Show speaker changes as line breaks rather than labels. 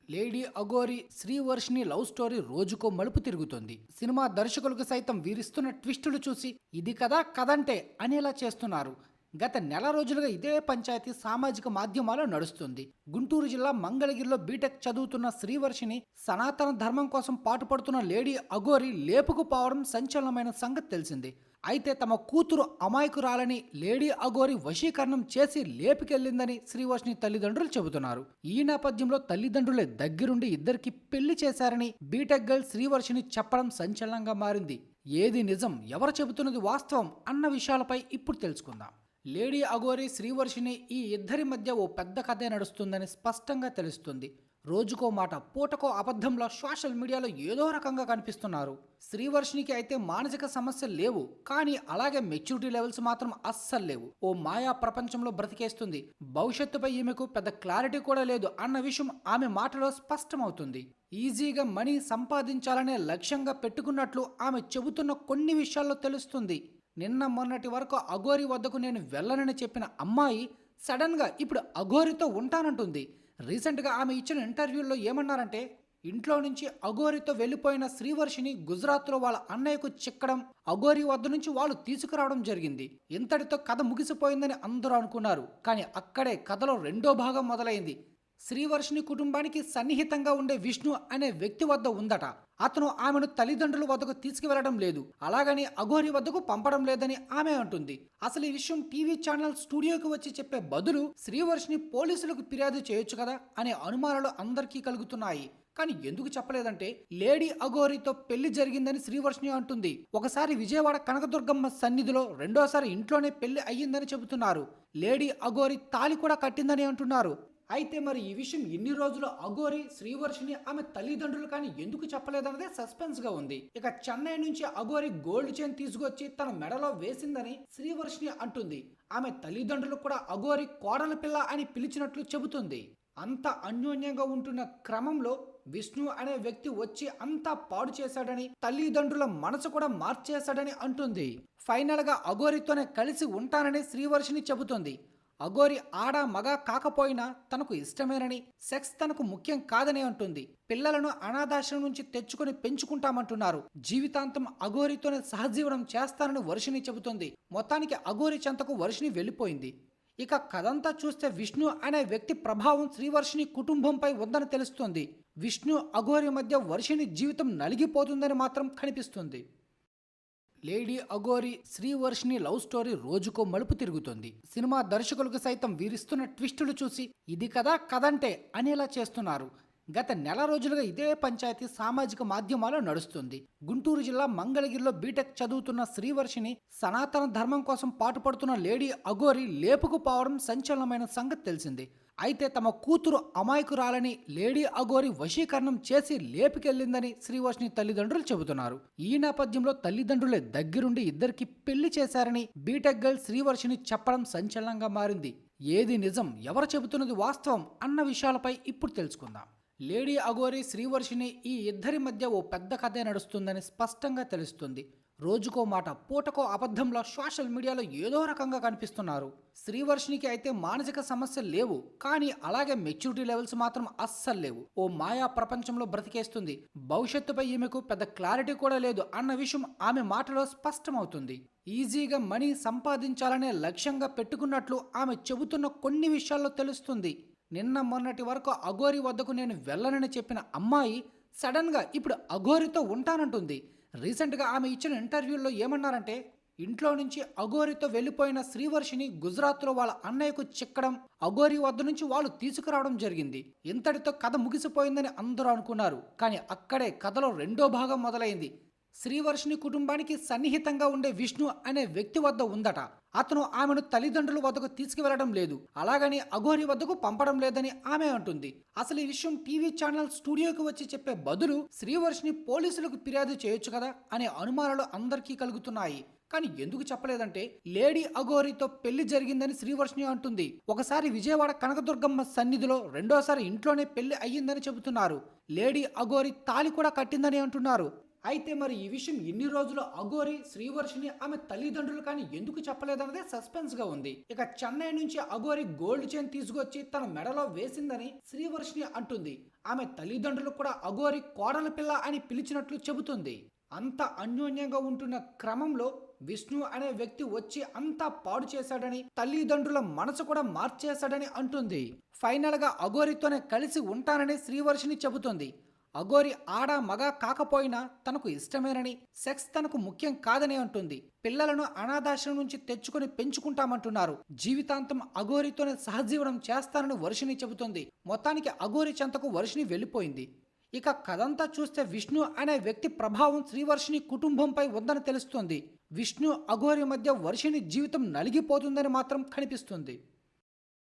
Lady Aghori Srivarshini love story రోజుకో మలుపు తిరుగుతోంది. సినిమా దర్శకులకు సైతం వీరిస్తున్న ట్విస్టులు చూసి ఇది కదా కదంటే అనేలా చేస్తున్నారు. గత నెల రోజులుగా ఇదే పంచాయతీ సామాజిక మాధ్యమాల్లో నడుస్తుంది. గుంటూరు జిల్లా మంగళగిరిలో బీటెక్ చదువుతున్న శ్రీవర్షిని సనాతన ధర్మం కోసం పాటుపడుతున్న లేడీ అఘోరి లేపుకుపోవడం సంచలనమైన సంగతి తెలిసింది. అయితే తమ కూతురు అమాయకురాలని లేడీ అఘోరి వశీకరణం చేసి లేపుకెళ్లిందని శ్రీవర్షిని తల్లిదండ్రులు చెబుతున్నారు. ఈ నేపథ్యంలో తల్లిదండ్రులే దగ్గరుండి ఇద్దరికి పెళ్లి చేశారని బీటెక్ గర్ల్ శ్రీవర్షిని చెప్పడం సంచలనంగా మారింది. ఏది నిజం, ఎవరు చెబుతున్నది వాస్తవం అన్న విషయాలపై ఇప్పుడు తెలుసుకుందాం. లేడీ అఘోరి శ్రీవర్షిని ఈ ఇద్దరి మధ్య ఓ పెద్ద కథే నడుస్తుందని స్పష్టంగా తెలుస్తుంది. రోజుకో మాట పూటకో అబద్ధంలో సోషల్ మీడియాలో ఏదో రకంగా కనిపిస్తున్నారు. శ్రీవర్షినికి అయితే మానసిక సమస్యలు లేవు, కానీ అలాగే మెచ్యూరిటీ లెవెల్స్ మాత్రం అస్సలు లేవు. ఓ మాయా ప్రపంచంలో బ్రతికేస్తుంది. భవిష్యత్తుపై ఈమెకు పెద్ద క్లారిటీ కూడా లేదు అన్న విషయం ఆమె మాటలో స్పష్టమవుతుంది. ఈజీగా మనీ సంపాదించాలనే లక్ష్యంగా పెట్టుకున్నట్లు ఆమె చెబుతున్న కొన్ని విషయాల్లో తెలుస్తుంది. నిన్న మొన్నటి వరకు అఘోరి వద్దకు నేను వెళ్ళనని చెప్పిన అమ్మాయి సడన్గా ఇప్పుడు అఘోరితో ఉంటానంటుంది. రీసెంట్గా ఆమె ఇచ్చిన ఇంటర్వ్యూల్లో ఏమన్నారంటే, ఇంట్లో నుంచి అఘోరితో వెళ్ళిపోయిన శ్రీవర్షిని గుజరాత్లో వాళ్ళ అన్నయ్యకు చిక్కడం, అఘోరి వద్ద నుంచి వాళ్ళు తీసుకురావడం జరిగింది. ఇంతటితో కథ ముగిసిపోయిందని అందరూ అనుకున్నారు. కానీ అక్కడే కథలో రెండో భాగం మొదలైంది. శ్రీవర్షిని కుటుంబానికి సన్నిహితంగా ఉండే విష్ణు అనే వ్యక్తి వద్ద ఉందట. అతను ఆమెను తల్లిదండ్రుల వద్దకు తీసుకువెళ్లడం లేదు, అలాగని అఘోరి వద్దకు పంపడం లేదని ఆమె అంటుంది. అసలు ఈ విషయం టీవీ ఛానల్ స్టూడియోకి వచ్చి చెప్పే బదులు శ్రీవర్షిని పోలీసులకు ఫిర్యాదు చేయొచ్చు కదా అనే అనుమానాలు అందరికీ కలుగుతున్నాయి. కానీ ఎందుకు చెప్పలేదంటే, లేడీ అఘోరితో పెళ్లి జరిగిందని శ్రీవర్షిని అంటుంది. ఒకసారి విజయవాడ కనకదుర్గమ్మ సన్నిధిలో, రెండోసారి ఇంట్లోనే పెళ్లి అయ్యిందని చెబుతున్నారు. లేడీ అఘోరి తాళి కూడా కట్టిందని అంటున్నారు. అయితే మరి ఈ విషయం ఇన్ని రోజులు అఘోరి శ్రీవర్షిని ఆమె తల్లిదండ్రులు కానీ ఎందుకు చెప్పలేదన్నదే సస్పెన్స్ గా ఉంది. ఇక చెన్నై నుంచి అఘోరి గోల్డ్ చైన్ తీసుకొచ్చి తన మెడలో వేసిందని శ్రీవర్షిని అంటుంది. ఆమె తల్లిదండ్రులు కూడా అఘోరి కోడల పిల్ల అని పిలిచినట్లు చెబుతుంది. అంత అన్యోన్యంగా ఉంటున్న క్రమంలో విష్ణు అనే వ్యక్తి వచ్చి అంతా పాడు చేశాడని, తల్లిదండ్రుల మనసు కూడా మార్చేశాడని అంటుంది. ఫైనల్ గా అఘోరితోనే కలిసి ఉంటానని శ్రీవర్షిని చెబుతుంది. అఘోరి ఆడ మగ కాకపోయినా తనకు ఇష్టమేనని, సెక్స్ తనకు ముఖ్యం కాదని అంటుంది. పిల్లలను అనాథాశ్రమం నుంచి తెచ్చుకొని పెంచుకుంటామంటున్నారు. జీవితాంతం అఘోరితోనే సహజీవనం చేస్తానని వర్షిని చెబుతుంది. మొత్తానికి అఘోరి చెంతకు వర్షిని వెళ్ళిపోయింది. ఇక కథంతా చూస్తే విష్ణు అనే వ్యక్తి ప్రభావం శ్రీవర్షిని కుటుంబంపై ఉందని తెలుస్తోంది. విష్ణు అఘోరి మధ్య వర్షిని జీవితం నలిగిపోతుందని మాత్రం కనిపిస్తుంది. Lady Aghori Srivarshini love story రోజుకో మలుపు తిరుగుతోంది. సినిమా దర్శకులకు సైతం వీరిస్తున్న ట్విస్టులు చూసి ఇది కదా కదంటే అనేలా చేస్తున్నారు. గత నెల రోజులుగా ఇదే పంచాయతీ సామాజిక మాధ్యమాల్లో నడుస్తుంది. గుంటూరు జిల్లా మంగళగిరిలో బీటెక్ చదువుతున్న శ్రీవర్షిని సనాతన ధర్మం కోసం పాటుపడుతున్న లేడీ అఘోరి లేపుకుపోవడం సంచలనమైన సంగతి తెలిసింది. అయితే తమ కూతురు అమాయకురాలని లేడీ అఘోరి వశీకరణం చేసి లేపుకెళ్లిందని శ్రీవర్షిని తల్లిదండ్రులు చెబుతున్నారు. ఈ నేపథ్యంలో తల్లిదండ్రులే దగ్గరుండి ఇద్దరికి పెళ్లి చేశారని బీటెక్ గర్ల్ శ్రీవర్షిని చెప్పడం సంచలనంగా మారింది. ఏది నిజం, ఎవరు చెబుతున్నది వాస్తవం అన్న విషయాలపై ఇప్పుడు తెలుసుకుందాం. లేడీ అఘోరి శ్రీవర్షిని ఈ ఇద్దరి మధ్య ఓ పెద్ద కథే నడుస్తుందని స్పష్టంగా తెలుస్తుంది. రోజుకో మాట పూటకో అబద్ధంలో సోషల్ మీడియాలో ఏదో రకంగా కనిపిస్తున్నారు. శ్రీవర్షినికి అయితే మానసిక సమస్యలు లేవు, కానీ అలాగే మెచ్యూరిటీ లెవెల్స్ మాత్రం అస్సలు లేవు. ఓ మాయా ప్రపంచంలో బ్రతికేస్తుంది. భవిష్యత్తుపై ఈమెకు పెద్ద క్లారిటీ కూడా లేదు అన్న విషయం ఆమె మాటలో స్పష్టమవుతుంది. ఈజీగా మనీ సంపాదించాలనే లక్ష్యంగా పెట్టుకున్నట్లు ఆమె చెబుతున్న కొన్ని విషయాల్లో తెలుస్తుంది. నిన్న మొన్నటి వరకు అఘోరి వద్దకు నేను వెళ్ళనని చెప్పిన అమ్మాయి సడన్గా ఇప్పుడు అఘోరితో ఉంటానంటుంది. రీసెంట్గా ఆమె ఇచ్చిన ఇంటర్వ్యూల్లో ఏమన్నారంటే, ఇంట్లో నుంచి అఘోరితో వెళ్ళిపోయిన శ్రీవర్షిని గుజరాత్లో వాళ్ళ అన్నయ్యకు చిక్కడం, అఘోరి వద్ద నుంచి వాళ్ళు తీసుకురావడం జరిగింది. ఇంతటితో కథ ముగిసిపోయిందని అందరూ అనుకున్నారు. కానీ అక్కడే కథలో రెండో భాగం మొదలైంది. శ్రీవర్షిని కుటుంబానికి సన్నిహితంగా ఉండే విష్ణు అనే వ్యక్తి వద్ద ఉందట. అతను ఆమెను తల్లిదండ్రుల వద్దకు తీసుకువెళ్లడం లేదు, అలాగని అఘోరి వద్దకు పంపడం లేదని ఆమె అంటుంది. అసలు ఈ విషయం టీవీ ఛానల్ స్టూడియోకి వచ్చి చెప్పే బదులు శ్రీవర్షిని పోలీసులకు ఫిర్యాదు చేయొచ్చు కదా అనే అనుమానాలు అందరికీ కలుగుతున్నాయి. కానీ ఎందుకు చెప్పలేదంటే, లేడీ అఘోరితో పెళ్లి జరిగిందని శ్రీవర్షిని అంటుంది. ఒకసారి విజయవాడ కనకదుర్గమ్మ సన్నిధిలో, రెండోసారి ఇంట్లోనే పెళ్లి అయ్యిందని చెబుతున్నారు. లేడీ అఘోరి తాళి కూడా కట్టిందని అంటున్నారు. అయితే మరి ఈ విషయం ఇన్ని రోజులు అఘోరి శ్రీవర్షిని ఆమె తల్లిదండ్రులు కానీ ఎందుకు చెప్పలేదన్నదే సస్పెన్స్ గా ఉంది. ఇక చెన్నై నుంచి అఘోరి గోల్డ్ చైన్ తీసుకొచ్చి తన మెడలో వేసిందని శ్రీవర్షిని అంటుంది. ఆమె తల్లిదండ్రులు కూడా అఘోరి కోడల పిల్ల అని పిలిచినట్లు చెబుతుంది. అంత అన్యోన్యంగా ఉంటున్న క్రమంలో విష్ణు అనే వ్యక్తి వచ్చి అంతా పాడు చేశాడని, తల్లిదండ్రుల మనసు కూడా మార్చేశాడని అంటుంది. ఫైనల్ గా అఘోరితోనే కలిసి ఉంటానని శ్రీవర్షిని చెబుతుంది. అఘోరి ఆడ మగ కాకపోయినా తనకు ఇష్టమేనని, సెక్స్ తనకు ముఖ్యం కాదని అంటుంది. పిల్లలను అనాథాశ్రమం నుంచి తెచ్చుకొని పెంచుకుంటామంటున్నారు. జీవితాంతం అఘోరితోనే సహజీవనం చేస్తానని వర్షిని చెబుతుంది. మొత్తానికి అఘోరి చెంతకు వర్షిని వెళ్ళిపోయింది. ఇక కథంతా చూస్తే విష్ణు అనే వ్యక్తి ప్రభావం శ్రీవర్షిని కుటుంబంపై ఉందని తెలుస్తుంది. విష్ణు అఘోరి మధ్య వర్షిని జీవితం నలిగిపోతుందని మాత్రం కనిపిస్తుంది.